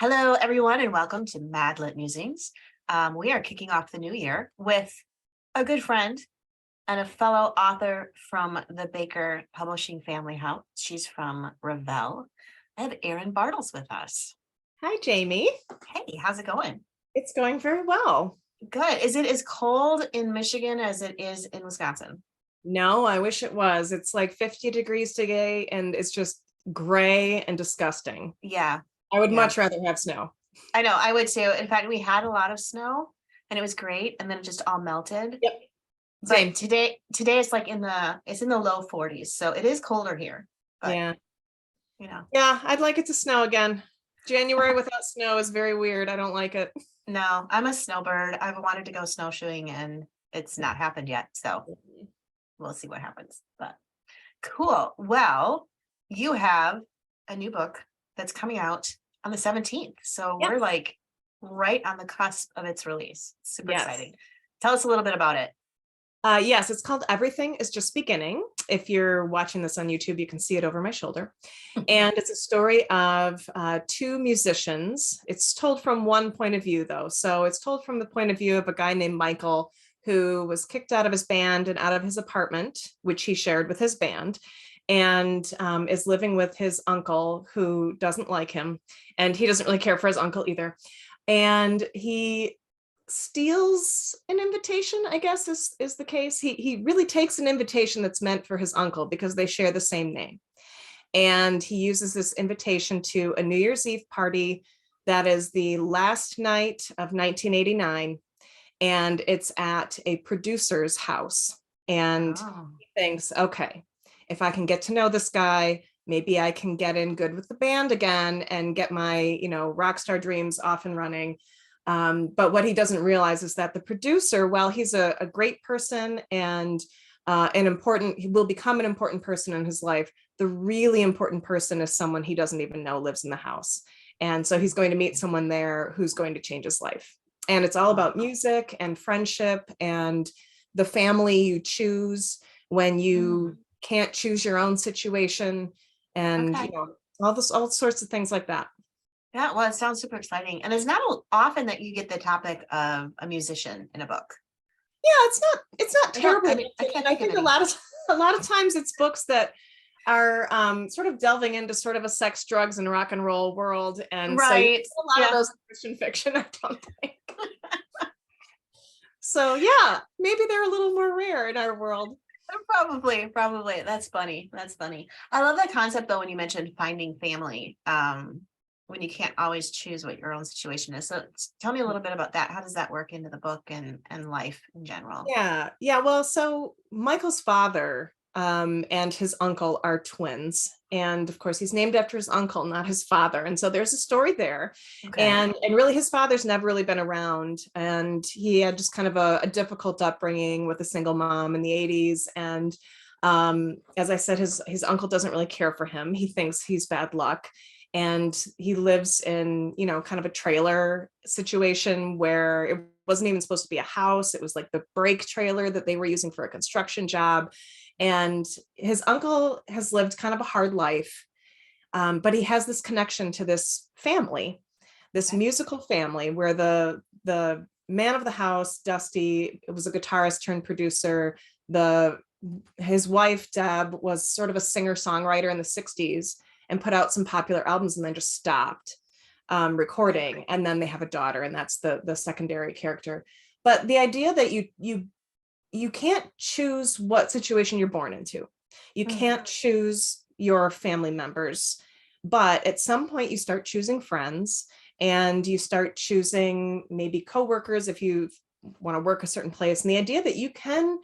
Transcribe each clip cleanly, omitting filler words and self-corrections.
Hello, everyone, and welcome to MadLit Musings. We are kicking off the new year with a good friend and a fellow author from the Baker Publishing family house. She's from Revell. I have Erin Bartels with us. Hi, Jaime. Hey, how's it going? It's going very well. Good. Is it as cold in Michigan as it is in Wisconsin? No, I wish it was. It's like 50 degrees today, and it's just gray and disgusting. Yeah. I would much rather have snow. I know, I would too. In fact, we had a lot of snow and it was great, and then it just all melted. Yep. Same. But today it's like in the low 40s, so it is colder here. But, yeah. Yeah, I'd like it to snow again. January without snow is very weird. I don't like it. No, I'm a snowbird. I've wanted to go snowshoeing and it's not happened yet. So we'll see what happens. But cool. Well, you have a new book that's coming out on the 17th. So we're like right on the cusp of its release. Super exciting. Tell us a little bit about it. Yes, it's called Everything is Just Beginning. If you're watching this on YouTube, you can see it over my shoulder. And it's a story of two musicians. It's told from one point of view, though. So it's told from the point of view of a guy named Michael, who was kicked out of his band and out of his apartment, which he shared with his band, and is living with his uncle, who doesn't like him. And he doesn't really care for his uncle either. And he steals an invitation, I guess is the case. He really takes an invitation that's meant for his uncle because they share the same name. And he uses this invitation to a New Year's Eve party that is the last night of 1989. And it's at a producer's house. And he thinks, okay, if I can get to know this guy, maybe I can get in good with the band again and get my, rock star dreams off and running. But what he doesn't realize is that the producer, while he's a great person and he will become an important person in his life, the really important person is someone he doesn't even know lives in the house. And so he's going to meet someone there who's going to change his life. And it's all about music and friendship and the family you choose when you can't choose your own situation, and all sorts of things like that. Yeah, well, it sounds super exciting. And it's not often that you get the topic of a musician in a book. Yeah, it's not terrible. I think a lot of times it's books that are sort of delving into sort of a sex, drugs, and rock and roll world. And so a lot of those in Christian fiction, I don't think. So yeah, maybe they're a little more rare in our world. Probably. That's funny. I love that concept though, when you mentioned finding family, when you can't always choose what your own situation is. So tell me a little bit about that. How does that work into the book and life in general? Yeah. Well, so Michael's father and his uncle are twins. And of course, he's named after his uncle, not his father. And so there's a story there. Okay. And really, his father's never really been around. And he had just kind of a difficult upbringing with a single mom in the 80s. And as I said, his uncle doesn't really care for him. He thinks he's bad luck. And he lives in, kind of a trailer situation where it wasn't even supposed to be a house. It was like the break trailer that they were using for a construction job. And his uncle has lived kind of a hard life, but he has this connection to this family, this musical family, where the man of the house, Dusty, was a guitarist turned producer. His wife, Deb, was sort of a singer-songwriter in the 60s and put out some popular albums and then just stopped recording. And then they have a daughter, and that's the secondary character. But the idea that you can't choose what situation you're born into. You can't choose your family members, but at some point you start choosing friends, and you start choosing maybe coworkers if you want to work a certain place. And the idea that you can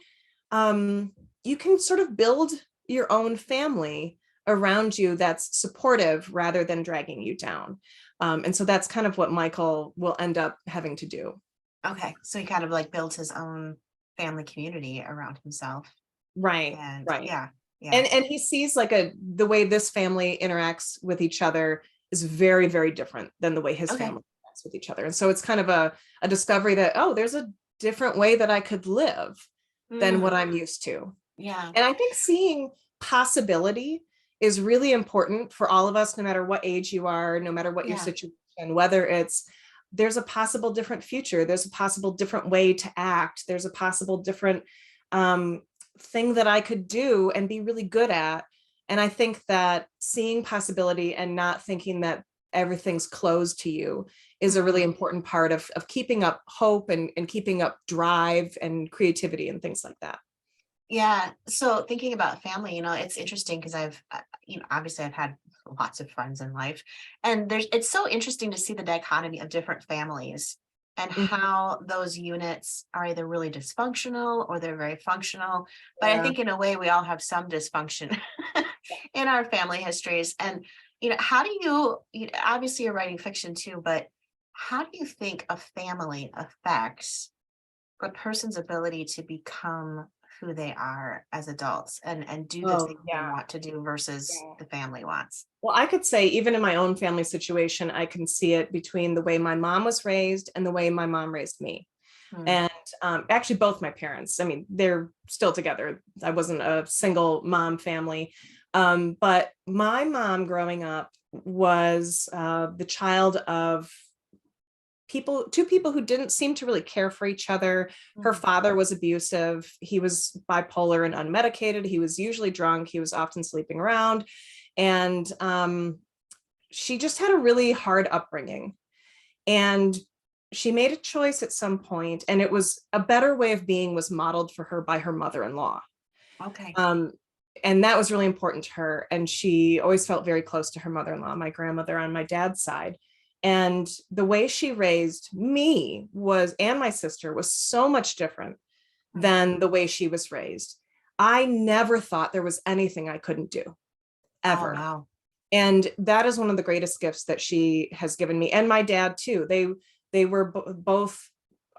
sort of build your own family around you that's supportive rather than dragging you down. And so that's kind of what Michael will end up having to do. Okay. So he kind of like builds his own family community around himself. Right. Right. Yeah. And he sees like the way this family interacts with each other is very, very different than the way his family interacts with each other. And so it's kind of a discovery that, there's a different way that I could live than what I'm used to. Yeah. And I think seeing possibility is really important for all of us, no matter what age you are, no matter what your situation direction, whether it's there's a possible different future, there's a possible different way to act, there's a possible different thing that I could do and be really good at. And I think that seeing possibility and not thinking that everything's closed to you is a really important part of keeping up hope and keeping up drive and creativity and things like that. Yeah. So thinking about family, it's interesting because obviously I've had lots of friends in life, and it's so interesting to see the dichotomy of different families and Mhm. how those units are either really dysfunctional or they're very functional. But I Yeah. think in a way we all have some dysfunction in our family histories. And, how do obviously you're writing fiction too, but how do you think a family affects a person's ability to become who they are as adults and do the Oh, things they yeah. want to do versus Yeah. the family wants? Well, I could say even in my own family situation, I can see it between the way my mom was raised and the way my mom raised me. Hmm. And actually, both my parents, I mean, they're still together. I wasn't a single mom family. But my mom growing up was the child of two people who didn't seem to really care for each other. Her Hmm. father was abusive. He was bipolar and unmedicated. He was usually drunk. He was often sleeping around. And she just had a really hard upbringing. And she made a choice at some point, and it was a better way of being was modeled for her by her mother-in-law. Okay. Um, and that was really important to her. And she always felt very close to her mother-in-law, my grandmother on my dad's side. And the way she raised me and my sister was so much different Hmm. than the way she was raised. I never thought there was anything I couldn't do, Oh, ever. wow. And that is one of the greatest gifts that she has given me, and my dad too. They were both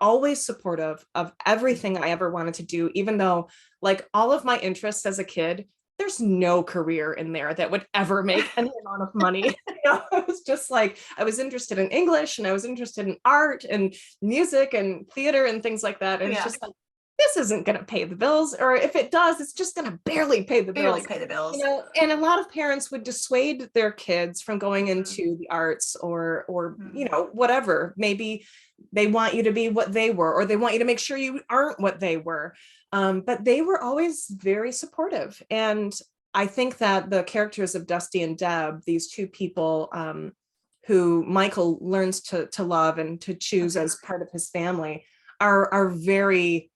always supportive of everything I ever wanted to do, even though, like, all of my interests as a kid, there's no career in there that would ever make any amount of money. I was just like, I was interested in English and I was interested in art and music and theater and things like that. And it's Yeah. just like, this isn't going to pay the bills, or if it does, it's just going to barely pay the Barely bills. pay the bills. And a lot of parents would dissuade their kids from going into the arts or Mhm. whatever. Maybe they want you to be what they were, or they want you to make sure you aren't what they were. But they were always very supportive. And I think that the characters of Dusty and Deb, these two people who Michael learns to love and to choose Okay. as part of his family, are very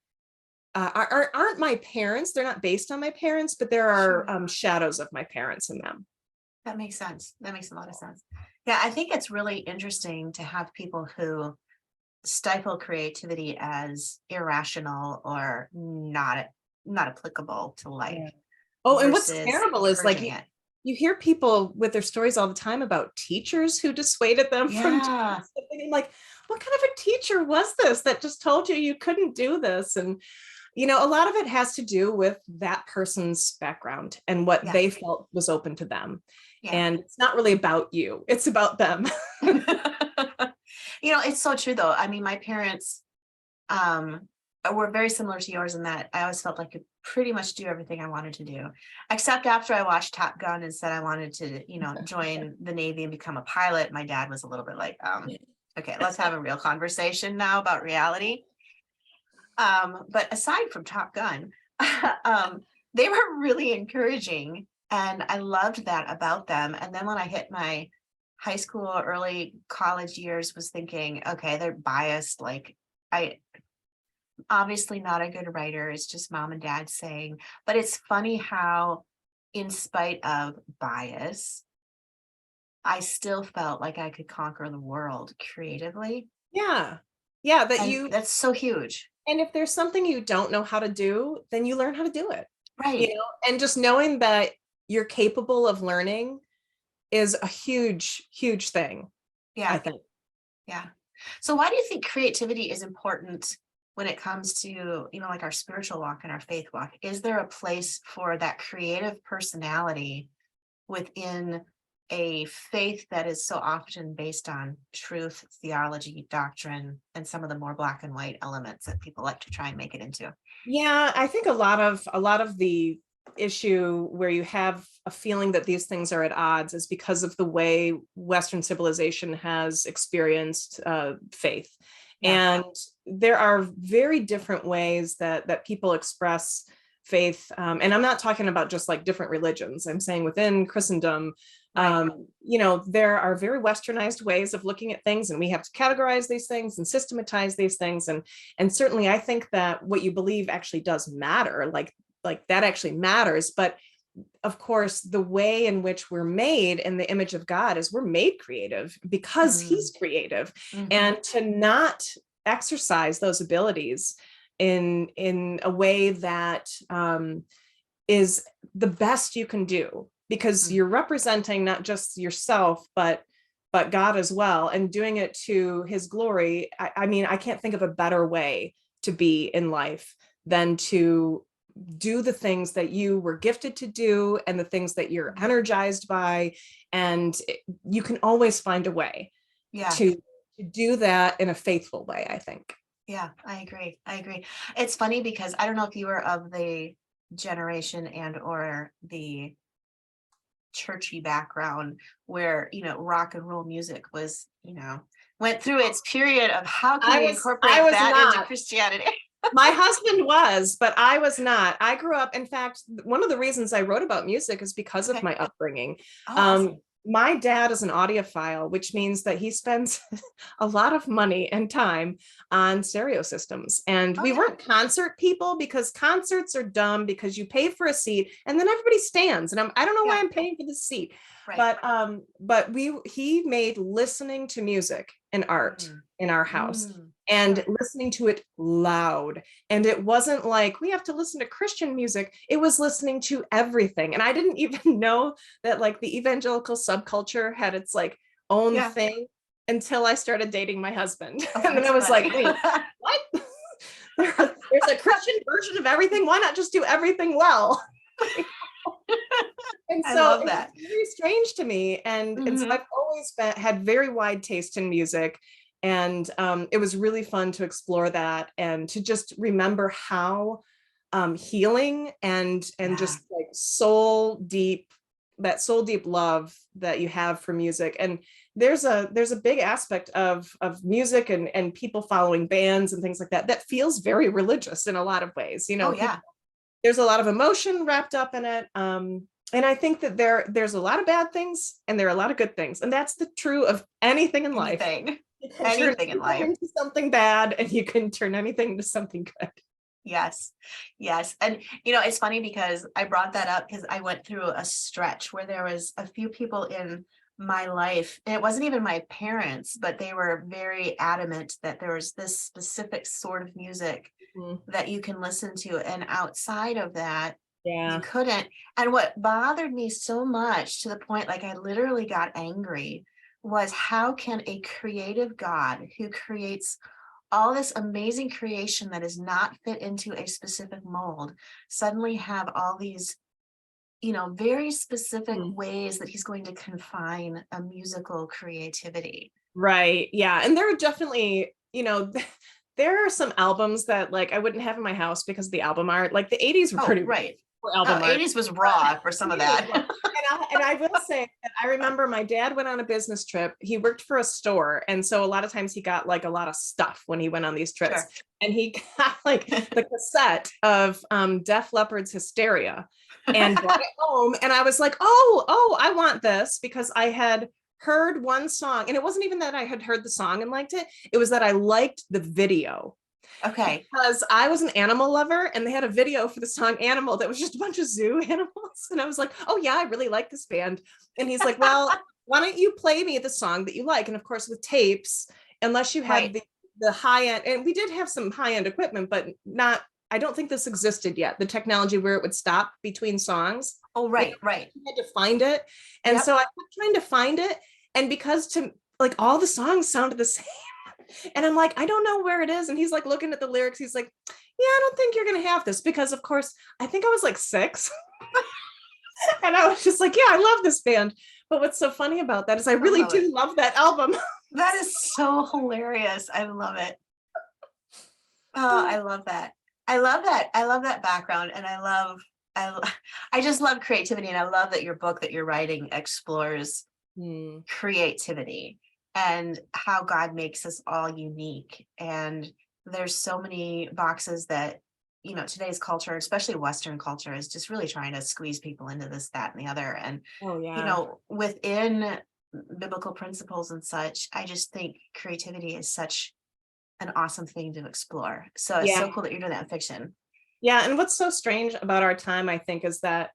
aren't my parents. They're not based on my parents, but there are Sure. shadows of my parents in them. That makes sense. That makes a lot of sense. Yeah, I think it's really interesting to have people who stifle creativity as irrational or not applicable to life Yeah. Oh, and what's versus terrible is, like, encouraging it. you hear people with their stories all the time about teachers who dissuaded them from doing Yeah. something. I'm like, what kind of a teacher was this that just told you couldn't do this? And a lot of it has to do with that person's background and what Yeah. they felt was open to them. Yeah. And it's not really about you, it's about them. It's so true though. I mean, my parents um were very similar to yours in that I always felt like I could pretty much do everything I wanted to do, except after I watched Top Gun and said I wanted to, join the Navy and become a pilot. My dad was a little bit like, okay, let's have a real conversation now about reality. But aside from Top Gun, they were really encouraging, and I loved that about them. And then when I hit my high school, early college years, was thinking, okay, they're biased. Like, I obviously not a good writer. It's just mom and dad saying. But it's funny how, in spite of bias, I still felt like I could conquer the world creatively. Yeah. Yeah, And that's so huge. and if there's something you don't know how to do, then you learn how to do it. Right. And just knowing that you're capable of learning is a huge, huge thing, I Yeah. think. Yeah. So why do you think creativity is important when it comes to, like our spiritual walk and our faith walk? Is there a place for that creative personality within a faith that is so often based on truth, theology, doctrine, and some of the more black and white elements that people like to try and make it into? Yeah, I think a lot of the issue where you have a feeling that these things are at odds is because of the way Western civilization has experienced faith. Yeah. And there are very different ways that people express faith. And I'm not talking about just like different religions. I'm saying within Christendom, Right. there are very westernized ways of looking at things, and we have to categorize these things and systematize these things. And certainly I think that what you believe actually does matter, like that actually matters. But of course, the way in which we're made in the image of God is we're made creative because he's creative. And to not exercise those abilities in a way that is the best you can do, because you're representing not just yourself, but God as well, and doing it to his glory. I mean, I can't think of a better way to be in life than to do the things that you were gifted to do and the things that you're energized by. And you can always find a way to do that in a faithful way, I think. Yeah, I agree. It's funny because I don't know if you were of the generation and or the churchy background where, rock and roll music was, went through its period of how can we incorporate that into Christianity. My husband was, but I was not. I grew up, in fact, one of the reasons I wrote about music is because of my upbringing. Awesome. My dad is an audiophile, which means that he spends a lot of money and time on stereo systems. And we weren't concert people, because concerts are dumb because you pay for a seat and then everybody stands. And I don't know why I'm paying for the seat. Right. But he made listening to music an art in our house. And listening to it loud. And it wasn't like we have to listen to Christian music. It was listening to everything. And I didn't even know that like the evangelical subculture had its like own thing until I started dating my husband. And then I was like, wait, what? There's a Christian version of everything. Why not just do everything well? And so I love that. It's very strange to me. And so I've always had very wide taste in music. And it was really fun to explore that and to just remember how healing and just like soul deep love that you have for music. And there's a big aspect of music and people following bands and things like that feels very religious in a lot of ways. There's a lot of emotion wrapped up in it. And I think that there's a lot of bad things and there are a lot of good things. And that's the true of anything in life. Anything in life into something bad, and you can turn anything into something good. Yes. And it's funny because I brought that up because I went through a stretch where there was a few people in my life, and it wasn't even my parents, but they were very adamant that there was this specific sort of music that you can listen to, and outside of that you couldn't. And what bothered me so much, to the point like I literally got angry, was how can a creative God who creates all this amazing creation that is not fit into a specific mold suddenly have all these, very specific ways that he's going to confine a musical creativity. Right. Yeah. And there are definitely, there are some albums that like I wouldn't have in my house because of the album art. Like the 80s were pretty right. Album 80s was raw for some of that. And I will say that I remember my dad went on a business trip. He worked for a store. And so a lot of times he got like a lot of stuff when he went on these trips. Sure. And he got like the cassette of Def Leppard's Hysteria and brought it home. And I was like, oh, I want this, because I had heard one song. And it wasn't even that I had heard the song and liked it. It was that I liked the video. Okay. Because I was an animal lover, and they had a video for the song Animal that was just a bunch of zoo animals. And I was like, oh yeah, I really like this band. And he's like, well, why don't you play me the song that you like? And of course with tapes, unless you had the high end, and we did have some high end equipment, but I don't think this existed yet. The technology where it would stop between songs. Oh, right. You had to find it. And so I kept trying to find it. And because all the songs sounded the same. And I'm like, I don't know where it is. And he's like looking at the lyrics. He's like, yeah, I don't think you're going to have this, because of course, I think I was like 6. And I was just like, yeah, I love this band. But what's so funny about that is I really do love that album. That is so hilarious. I love it. Oh, I love that. I love that background. And I love I just love creativity, and I love that your book that you're writing explores creativity and how God makes us all unique. And there's so many boxes that, today's culture, especially Western culture, is just really trying to squeeze people into this, that, and the other. And, Oh, yeah. Within biblical principles and such, I just think creativity is such an awesome thing to explore. So it's so cool that you're doing that in fiction. Yeah. And what's so strange about our time, I think, is that,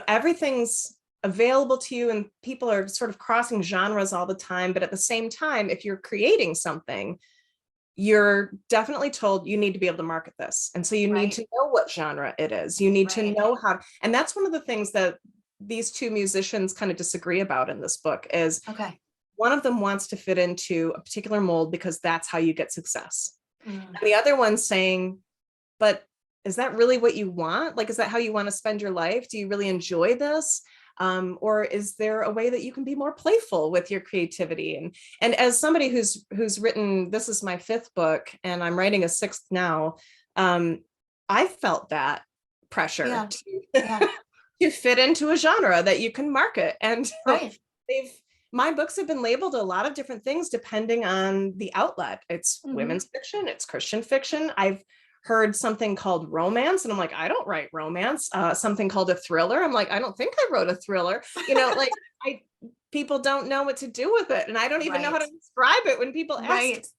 everything's available to you and people are sort of crossing genres all the time. But at the same time, if you're creating something, you're definitely told you need to be able to market this. And so you need to know what genre it is. You need to know how, and that's one of the things that these two musicians kind of disagree about in this book is one of them wants to fit into a particular mold because that's how you get success. And the other one's saying, but is that really what you want? Like, is that how you want to spend your life? Do you really enjoy this? Or is there a way that you can be more playful with your creativity? And as somebody who's written, this is my 5th book and I'm writing a 6th now, I felt that pressure to fit into a genre that you can market. And my books have been labeled a lot of different things depending on the outlet. It's women's fiction, it's Christian fiction. I've heard something called romance and I'm like, I don't write romance. Something called a thriller. I'm like, I don't think I wrote a thriller. Like people don't know what to do with it. And I don't even know how to describe it when people ask.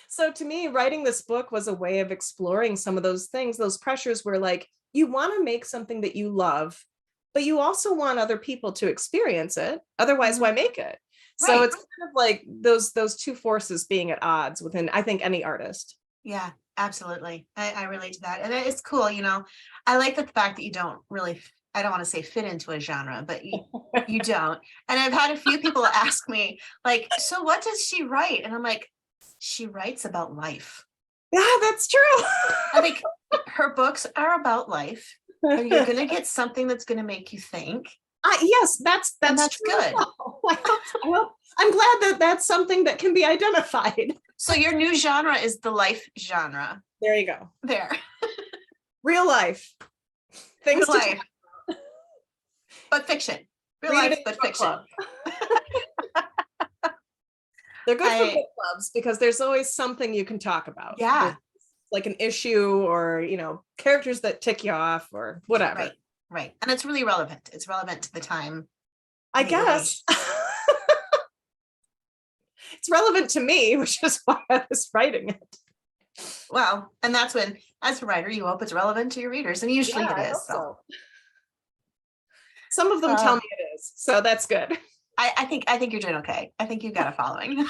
So to me, writing this book was a way of exploring some of those things, those pressures where like, you want to make something that you love, but you also want other people to experience it. Otherwise, why make it? So it's kind of like those two forces being at odds within, I think, any artist. Yeah, absolutely. I relate to that. And it's cool. I like the fact that you don't really, I don't want to say fit into a genre, but you don't. And I've had a few people ask me like, so what does she write? And I'm like, she writes about life. Yeah, that's true. I think her books are about life. And you're going to get something that's going to make you think. Yes, that's good. I'm glad that that's something that can be identified. So your new genre is the life genre. There you go. There. Real life. Things to life. But fiction. Real life, but fiction. They're good for book clubs because there's always something you can talk about. Yeah. There's like an issue or, characters that tick you off or whatever. Right. And it's really relevant. It's relevant to the time. I guess. It's relevant to me, which is why I was writing it. Well, and that's when, as a writer, you hope it's relevant to your readers. And usually it is. So. Some of them tell me it is. So that's good. I think you're doing okay. I think you've got a following.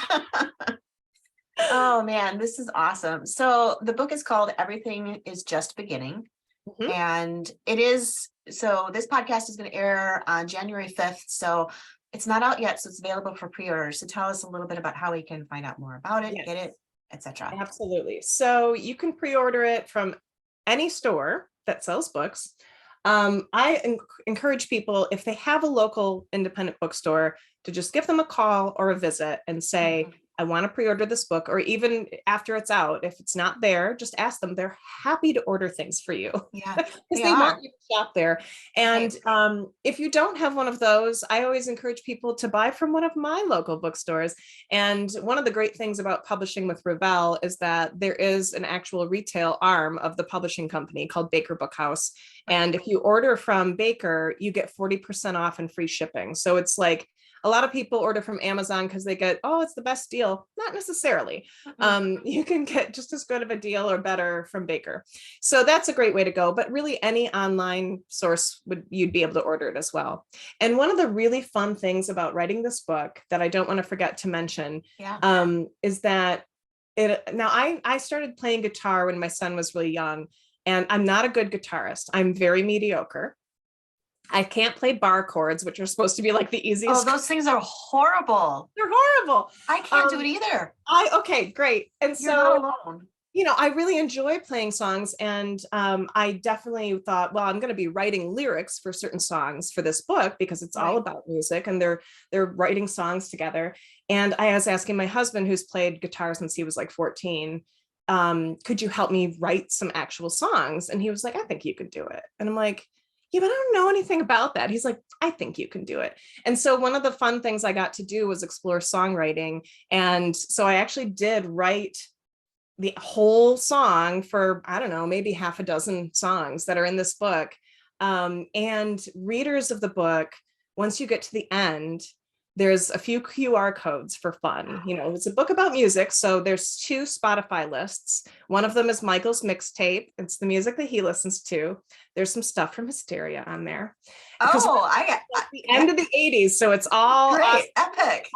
Oh man, this is awesome. So the book is called Everything is Just Beginning. And it is, so this podcast is going to air on January 5th. So it's not out yet. So it's available for pre-order. So tell us a little bit about how we can find out more about it, get it, etc. Absolutely. So you can pre-order it from any store that sells books. I encourage people, if they have a local independent bookstore, to just give them a call or a visit and say, I want to pre-order this book, or even after it's out, if it's not there, just ask them. They're happy to order things for you. Yeah, because they want you to shop there. And if you don't have one of those, I always encourage people to buy from one of my local bookstores. And one of the great things about publishing with Revell is that there is an actual retail arm of the publishing company called Baker Bookhouse. And if you order from Baker, you get 40% off and free shipping. So it's like, a lot of people order from Amazon because they get, it's the best deal. Not necessarily. You can get just as good of a deal or better from Baker. So that's a great way to go. But really any online source you'd be able to order it as well. And one of the really fun things about writing this book that I don't want to forget to mention is that I started playing guitar when my son was really young, and I'm not a good guitarist. I'm very mediocre. I can't play bar chords, which are supposed to be like the easiest. Oh, those things are horrible. They're horrible. I can't do it either. Okay, great. And You're not alone. I really enjoy playing songs. And I definitely thought, well, I'm going to be writing lyrics for certain songs for this book because it's all about music and they're writing songs together. And I was asking my husband, who's played guitar since he was like 14, could you help me write some actual songs? And he was like, I think you could do it. And I'm like, yeah, but I don't know anything about that. He's like, I think you can do it. And so one of the fun things I got to do was explore songwriting. And so I actually did write the whole song for, I don't know, maybe half a dozen songs that are in this book. And readers of the book, once you get to the end, there's a few QR codes for fun. You know, it's a book about music. So there's 2 Spotify lists. One of them is Michael's mixtape. It's the music that he listens to. There's some stuff from Hysteria on there. Because Oh, I at the end of the 80s. So it's all great, epic.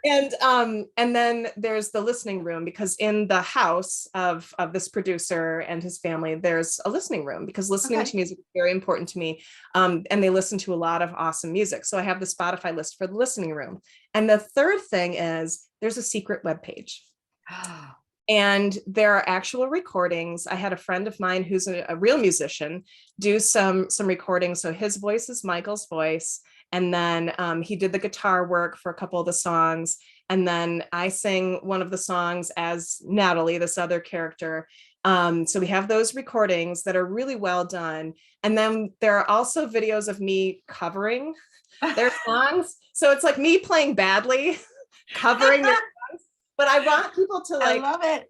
And then there's the listening room, because in the house of this producer and his family, there's a listening room, because listening to music is very important to me. And they listen to a lot of awesome music. So I have the Spotify list for the listening room. And the third thing is there's a secret webpage. And there are actual recordings. I had a friend of mine who's a real musician do some recordings. So his voice is Michael's voice. And then he did the guitar work for a couple of the songs. And then I sing one of the songs as Natalie, this other character. So we have those recordings that are really well done. And then there are also videos of me covering their songs. So it's like me playing badly, covering their songs. But I want people to like, I love it.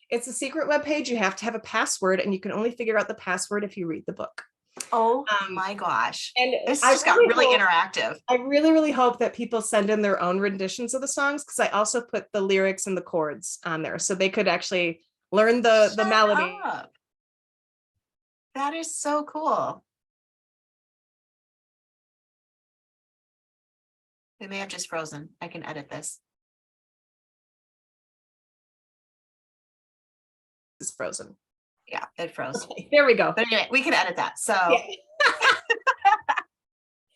It's a secret webpage. You have to have a password, and you can only figure out the password if you read the book. Oh my gosh. And This just got really interactive. I really, really hope that people send in their own renditions of the songs, because I also put the lyrics and the chords on there so they could actually learn the melody. Up. That is so cool. We may have just frozen. I can edit this. It's frozen. Yeah, it froze. Okay, there we go. But anyway, we can edit that. So Yeah.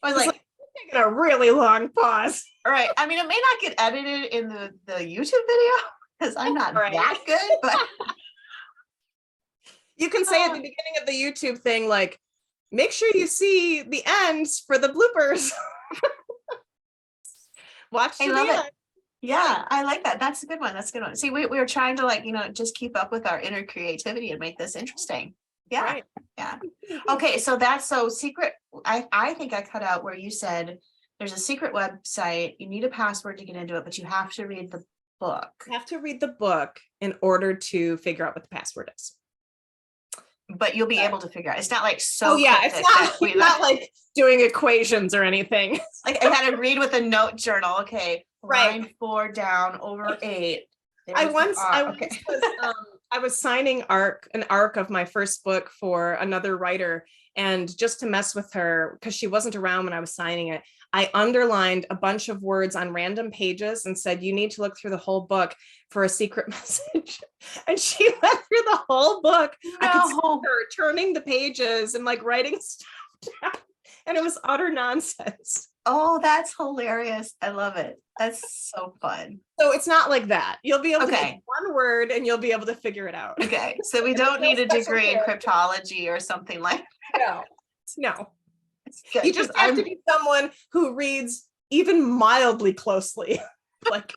I was like taking a really long pause. All right. I mean, it may not get edited in the YouTube video because I'm not that good, but you can say at the beginning of the YouTube thing, like, make sure you see the ends for the bloopers. Watch to the end. Yeah, I like that. That's a good one. That's a good one. See, we were trying to, like, just keep up with our inner creativity and make this interesting. Yeah. Right. Yeah. Okay. So that's so secret. I think I cut out where you said there's a secret website. You need a password to get into it, but you have to read the book. You have to read the book in order to figure out what the password is. But you'll be able to figure out. It's not like it's not like doing equations or anything. Like I had to read with a note journal. Okay. Line 4 down over 8. I was signing an arc of my first book for another writer, and just to mess with her, because she wasn't around when I was signing it, I underlined a bunch of words on random pages and said, you need to look through the whole book for a secret message. And she went through the whole book. No. I could see her turning the pages and like writing stuff down, and it was utter nonsense. Oh, that's hilarious. I love it. That's so fun. So it's not like that. You'll be able to get one word and you'll be able to figure it out. Okay. So we don't need a degree in cryptology or something like that. No. You just have to be someone who reads even mildly closely. Like,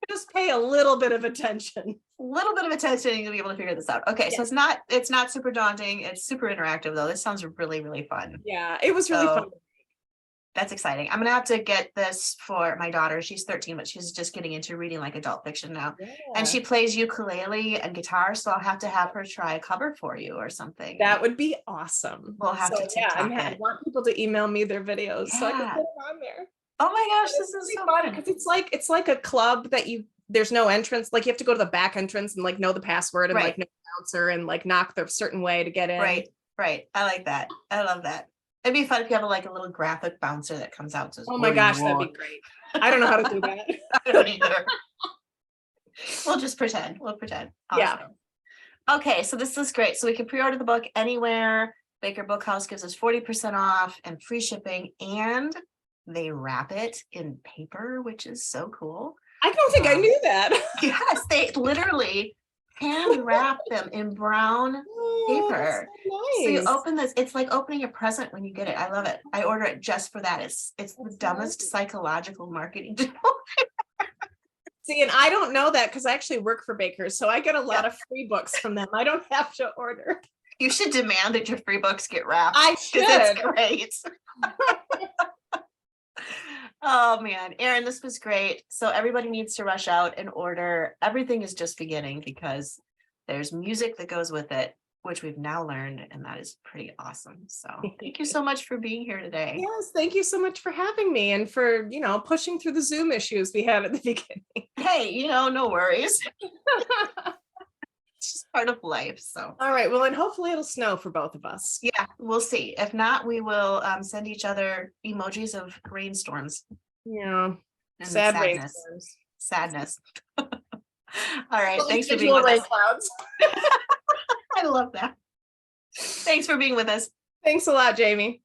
just pay a little bit of attention. And you'll be able to figure this out. Okay. Yeah. So it's not super daunting. It's super interactive though. This sounds really, really fun. Yeah, it was really fun. That's exciting. I'm going to have to get this for my daughter. She's 13, but she's just getting into reading like adult fiction now. Yeah. And she plays ukulele and guitar. So I'll have to have her try a cover for you or something. That would be awesome. We'll have to TikTok it. I want people to email me their videos so I can put them on there. Oh my gosh, this is so fun. Because it's like a club that there's no entrance. Like you have to go to the back entrance and like know the password and like know the bouncer and like knock the certain way to get in. Right. I like that. I love that. It'd be fun if you have like a little graphic bouncer that comes out. Oh my gosh, that'd be great. I don't know how to do that. I don't either. We'll just pretend. Awesome. Yeah. Okay, so this is great. So we can pre-order the book anywhere. Baker Bookhouse gives us 40% off and free shipping, and they wrap it in paper, which is so cool. I don't think I knew that. Yes, they literally hand wrap them in brown paper. So nice. So you open this, it's like opening a present when you get it. I love it. I order it just for that. It's the dumbest psychological marketing tool. See, and I don't know that because I actually work for Baker, so I get a lot of free books from them. I don't have to order. You should demand that your free books get wrapped. I 'cause it's should. great. Oh man, Erin, this was great. So everybody needs to rush out and order. Everything is just beginning because there's music that goes with it, which we've now learned, and that is pretty awesome. So thank you so much for being here today. Yes, thank you so much for having me and for, pushing through the Zoom issues we had at the beginning. Hey, no worries. It's just part of life. So All right, well, and hopefully it'll snow for both of us. yeah, we'll see. If not, we will send each other emojis of rainstorms Yeah, and sad sadness. rainstorms. Sadness. All right. Well, Thanks for being individual with rain us. clouds. I love that. Thanks for being with us. Thanks a lot, Jamie.